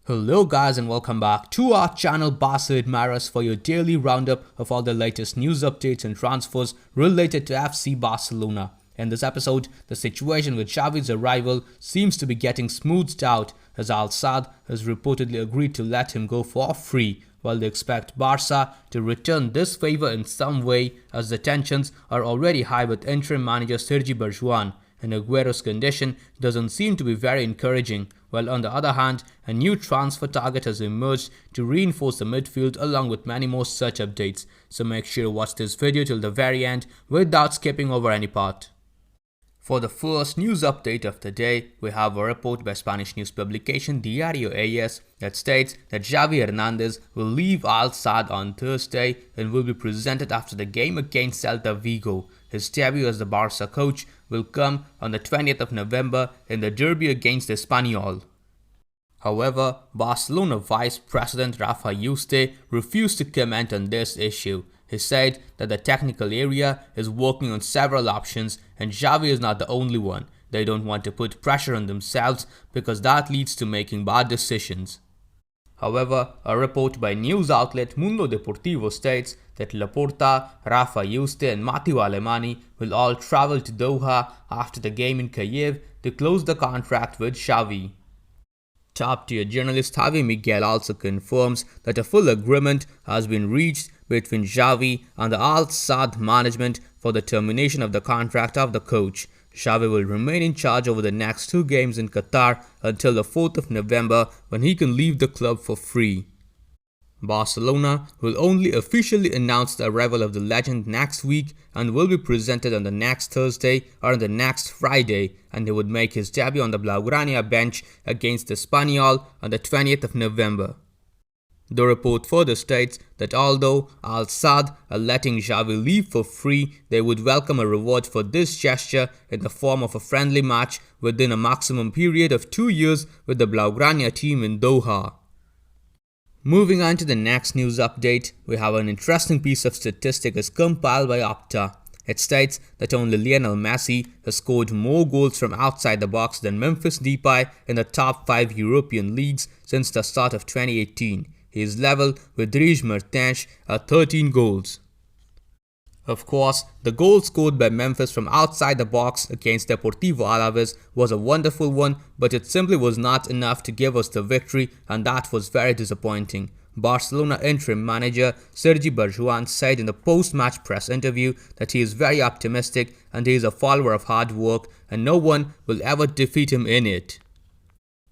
Hello guys and welcome back to our channel Barca It Matters for your daily roundup of all the latest news updates and transfers related to FC Barcelona. In this episode, the situation with Xavi's arrival seems to be getting smoothed out as SADD has reportedly agreed to let him go for free, while they expect Barca to return this favour in some way as the tensions are already high with interim manager Sergi Barjuan. And Aguero's condition doesn't seem to be very encouraging, while on the other hand, a new transfer target has emerged to reinforce the midfield along with many more such updates. So make sure to watch this video till the very end without skipping over any part. For the first news update of the day, we have a report by Spanish news publication Diario AS that states that Xavi Hernandez will leave SADD on Thursday and will be presented after the game against Celta Vigo. His debut as the Barca coach will come on the 20th of November in the derby against Espanyol. However, Barcelona Vice President Rafa Yuste refused to comment on this issue. He said that the technical area is working on several options and Xavi is not the only one. They don't want to put pressure on themselves because that leads to making bad decisions. However, a report by news outlet Mundo Deportivo states that Laporta, Rafa Yuste and Matteo Alemany will all travel to Doha after the game in Kyiv to close the contract with Xavi. Top-tier journalist Javi Miguel also confirms that a full agreement has been reached between Xavi and the SADD management for the termination of the contract of the coach. Xavi will remain in charge over the next 2 games in Qatar until the 4th of November when he can leave the club for free. Barcelona will only officially announce the arrival of the legend next week and will be presented on the next Thursday or on the next Friday, and he would make his debut on the Blaugrana bench against Espanyol on the 20th of November. The report further states that although SADD are letting Xavi leave for free, they would welcome a reward for this gesture in the form of a friendly match within a maximum period of 2 years with the Blaugrana team in Doha. Moving on to the next news update, we have an interesting piece of statistics compiled by Opta. It states that only Lionel Messi has scored more goals from outside the box than Memphis Depay in the top 5 European leagues since the start of 2018. He is level with Dries Mertens at 13 goals. Of course, the goal scored by Memphis from outside the box against Deportivo Alaves was a wonderful one, but it simply was not enough to give us the victory, and that was very disappointing. Barcelona interim manager Sergi Barjuan said in the post-match press interview that he is very optimistic and he is a follower of hard work and no one will ever defeat him in it.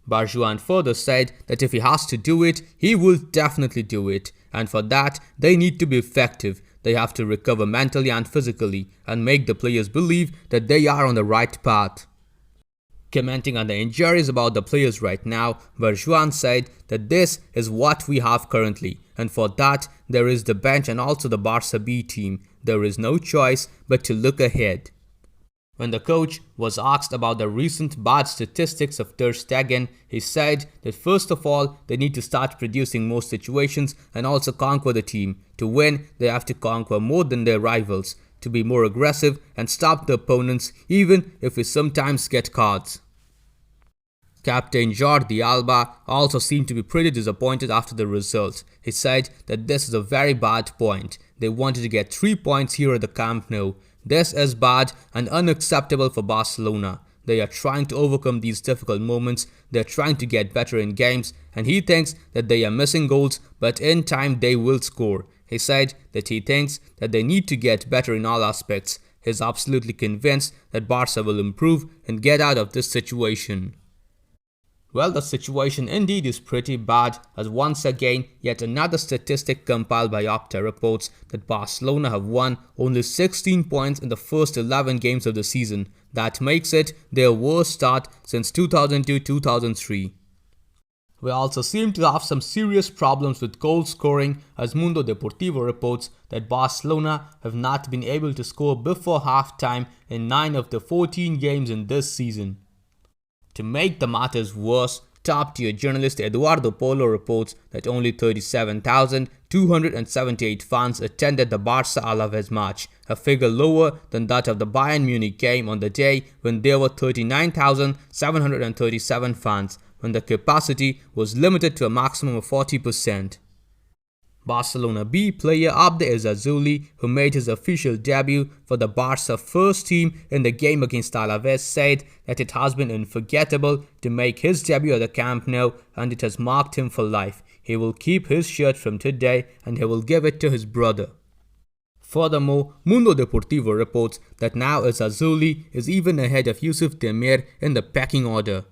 Barjuan further said that if he has to do it, he will definitely do it, and for that they need to be effective. They have to recover mentally and physically and make the players believe that they are on the right path. Commenting on the injuries about the players right now, Barjuan said that this is what we have currently, and for that there is the bench and also the Barca B team. There is no choice but to look ahead. When the coach was asked about the recent bad statistics of Ter Stegen, he said that first of all, they need to start producing more situations and also conquer the team. To win, they have to conquer more than their rivals, to be more aggressive and stop the opponents even if we sometimes get cards. Captain Jordi Alba also seemed to be pretty disappointed after the result. He said that this is a very bad point. They wanted to get 3 points here at the Camp Nou. This is bad and unacceptable for Barcelona. They are trying to overcome these difficult moments, they are trying to get better in games, and he thinks that they are missing goals, but in time they will score. He said that he thinks that they need to get better in all aspects. He is absolutely convinced that Barca will improve and get out of this situation. Well, the situation indeed is pretty bad, as once again yet another statistic compiled by Opta reports that Barcelona have won only 16 points in the first 11 games of the season. That makes it their worst start since 2002-2003. We also seem to have some serious problems with goal scoring, as Mundo Deportivo reports that Barcelona have not been able to score before halftime in 9 of the 14 games in this season. To make the matters worse, top-tier journalist Eduardo Polo reports that only 37,278 fans attended the Barca Alaves match, a figure lower than that of the Bayern Munich game on the day when there were 39,737 fans. when the capacity was limited to a maximum of 40%. Barcelona B player Abde Azzouli, who made his official debut for the Barca first team in the game against Alaves, said that it has been unforgettable to make his debut at the Camp Nou and it has marked him for life. He will keep his shirt from today and he will give it to his brother. Furthermore, Mundo Deportivo reports that now Azzouli is even ahead of Yusuf Demir in the pecking order.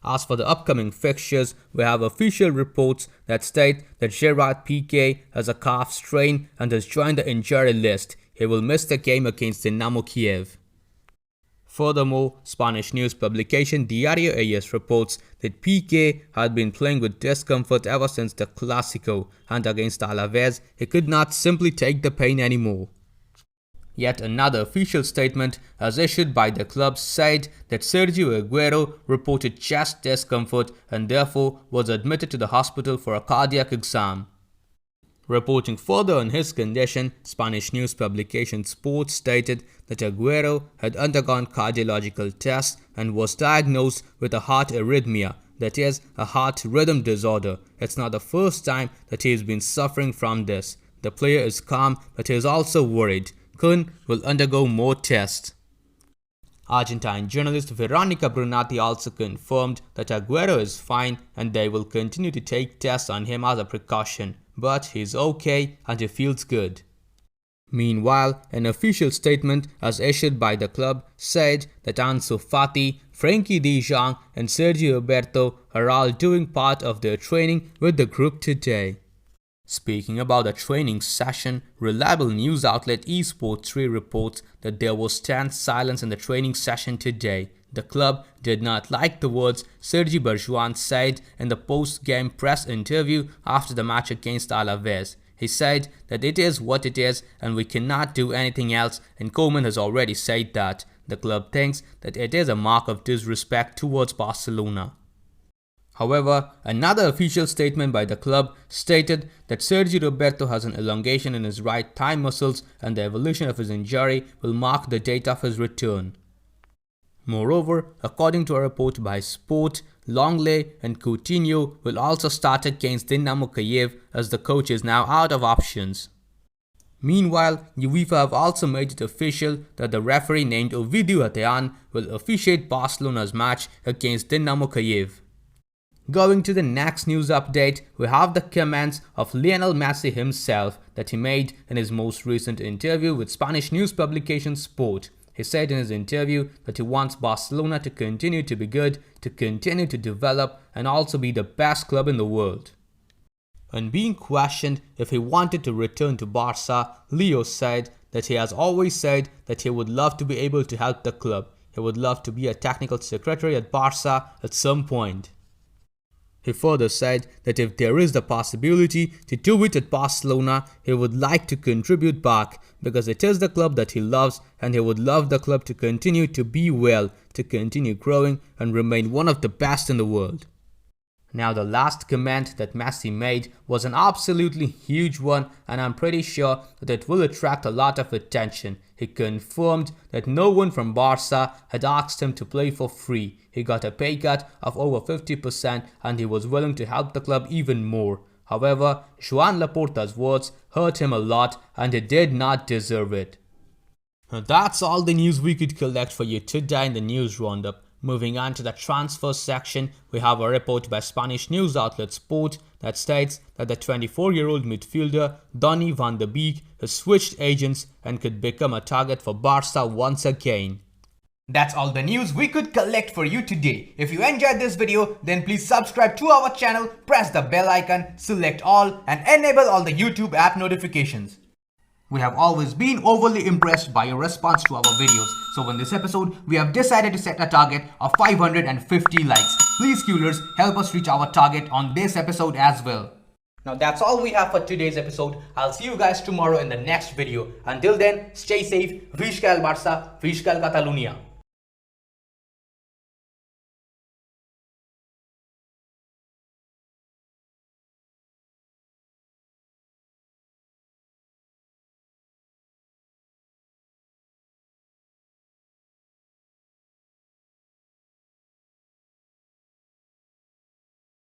As for the upcoming fixtures, we have official reports that state that Gerard Piqué has a calf strain and has joined the injury list. He will miss the game against Dinamo Kiev. Furthermore, Spanish news publication Diario AS reports that Piqué had been playing with discomfort ever since the Clásico, and against Alaves, he could not simply take the pain anymore. Yet another official statement as issued by the club said that Sergio Aguero reported chest discomfort and therefore was admitted to the hospital for a cardiac exam. Reporting further on his condition, Spanish news publication Sport stated that Aguero had undergone cardiological tests and was diagnosed with a heart arrhythmia, that is, a heart rhythm disorder. It's not the first time that he has been suffering from this. The player is calm, but he is also worried. Kun will undergo more tests. Argentine journalist Veronica Brunati also confirmed that Aguero is fine and they will continue to take tests on him as a precaution, but he's okay and he feels good. Meanwhile, an official statement as issued by the club said that Ansu Fati, Frenkie de Jong and Sergio Roberto are all doing part of their training with the group today. Speaking about a training session, reliable news outlet eSport3 reports that there was tense silence in the training session today. The club did not like the words Sergi Barjuan said in the post-game press interview after the match against Alaves. He said that it is what it is and we cannot do anything else, and Koeman has already said that. The club thinks that it is a mark of disrespect towards Barcelona. However, another official statement by the club stated that Sergio Roberto has an elongation in his right thigh muscles and the evolution of his injury will mark the date of his return. Moreover, according to a report by Sport, Longley and Coutinho will also start against Dinamo Kiev as the coach is now out of options. Meanwhile, UEFA have also made it official that the referee named Ovidiu Atean will officiate Barcelona's match against Dinamo Kiev. Going to the next news update, we have the comments of Lionel Messi himself that he made in his most recent interview with Spanish news publication Sport. He said in his interview that he wants Barcelona to continue to be good, to continue to develop and also be the best club in the world. When being questioned if he wanted to return to Barca, Leo said that he has always said that he would love to be able to help the club. He would love to be a technical secretary at Barca at some point. He further said that if there is the possibility to do it at Barcelona, he would like to contribute back because it is the club that he loves and he would love the club to continue to be well, to continue growing and remain one of the best in the world. Now the last comment that Messi made was an absolutely huge one and I'm pretty sure that it will attract a lot of attention. He confirmed that no one from Barca had asked him to play for free. He got a pay cut of over 50% and he was willing to help the club even more. However, Joan Laporta's words hurt him a lot and he did not deserve it. Now that's all the news we could collect for you today in the news roundup. Moving on to the transfer section, we have a report by Spanish news outlet Sport that states that the 24-year-old midfielder Donny van de Beek has switched agents and could become a target for Barca once again. That's all the news we could collect for you today. If you enjoyed this video, then please subscribe to our channel, press the bell icon, select all and enable all the YouTube app notifications. We have always been overly impressed by your response to our videos. So in this episode, we have decided to set a target of 550 likes. Please Qlers, help us reach our target on this episode as well. Now that's all we have for today's episode. I'll see you guys tomorrow in the next video. Until then, stay safe. Visca el Barça, Visca el Catalunya.